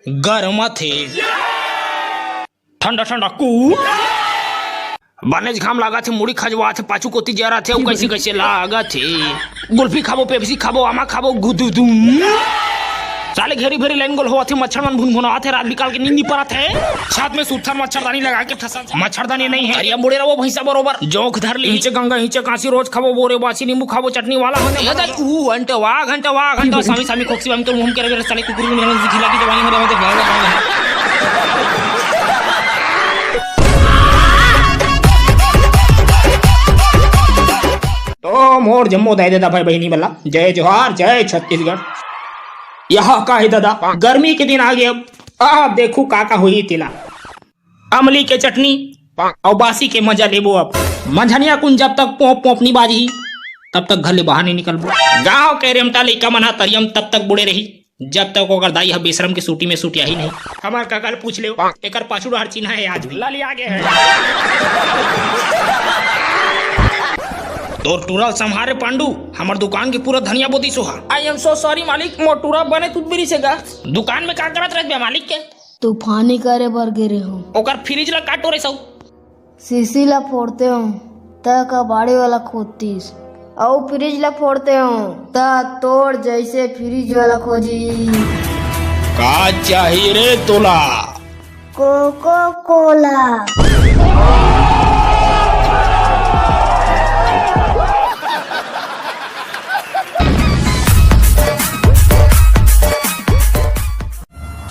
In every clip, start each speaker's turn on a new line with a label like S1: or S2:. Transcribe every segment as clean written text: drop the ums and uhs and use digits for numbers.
S1: गरम थे ठंडा ठंडा कू बने घाम लगा थे मुड़ी खजवा थे पाछू कोती जरा थे कैसे कैसे लागा थे गुल्फी खाबो पेप्सी खाबो आमा खाबो गुदुदुम साले घेरी भेरी लाइन गोल हुआ थे मच्छर मन भुन भुना थे रात निकाल के नींद नहीं पड़ा थे छत में सुथर मच्छरदानी लगा के फंसा मच्छरदानी नहीं है अरे मुड़े रहो भैंसा बरोबर जोक धर ली नीचे गंगा नीचे कांसी रोज खाबो बोरे बासी नींबू खाबो चटनी वाला होने लगा घंटा सामी सामी खोक्सी हम तो मुंह के रगड़ साले कुकुर में मेहनत खिला की दवाई में तो मोर जम्मो दे देता भाई बहनी बल्ला जय जोहार जय छत्तीसगढ़ यहाँ का है दादा गर्मी के दिन आ गए अब देखो काका हुई तिला अमली के चटनी और बासी के मजा लेबो अब मंझनिया कुन जब तक पोप पोप नहीं बाजी तब तक घर ले बाहर नहीं निकलबो गाँव के रेमटा लइका मना तरियम तब तक बुड़े रही जब तक ओकर दाई है बेशरम के सूटी में सूटिया ही नहीं हमार काका पूछ ले एकर पाछू हर चिन्ह है आज भी लाली आगे है तोर टूरा संहारे पांडू हमार दुकान के पूरा धनिया बोती Soha I am so sorry मालिक मोर टूरा बने तुतबरी से गा दुकान में का करत रहत बे मालिक के
S2: तूफानी करे बर गिरे हो
S1: ओकर फ्रिज ला काटो रे सौ
S2: सीसी ला फोड़ते हो त कबाड़ी वाला खोदतीस और फ्रिज ला फोड़ते हो त तोड़ जैसे फ्रिज वाला खोजी
S1: का चाहिए रे तोला
S2: कोको कोला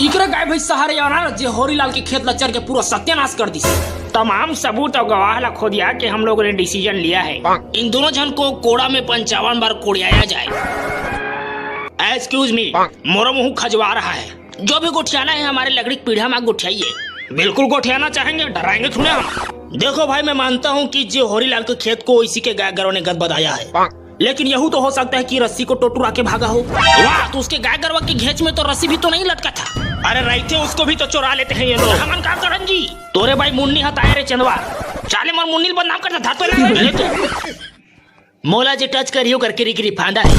S1: इकरे गाय भाई सहारे आना जे होरीलाल के खेत लचर के पूरा सत्यानाश कर दी तमाम सबूत और गवाह ला खोदिया के हम लोगों ने डिसीजन लिया है इन दोनों जन को कोड़ा में 55 बार कोड़ियाया जाए एक्सक्यूज मी मोरो मुंह खजवा रहा है जो भी गोठियाना है हमारे लकड़ी पीढ़ा में गोठियाइए बिल्कुल गोठियाना चाहेंगे डराएंगे थोड़े हम देखो भाई मैं मानता हूँ कि जे होरीलाल के खेत को इसी के गाय गरों ने गद बदाया है लेकिन यही तो हो सकता है कि रस्सी को टोटूरा के भागा हो वाह तो उसके गाय गरवा की घेच में तो रस्सी भी तो नहीं लटका था अरे रहते उसको भी तो चुरा लेते हैं ये लोग हमन का करन जी तोरे भाई मुन्नी हताए रे चंदवा चाले मर मुन्नी बदनाम करता था तो मोला जे टच करियो करके रिकरी फांदा है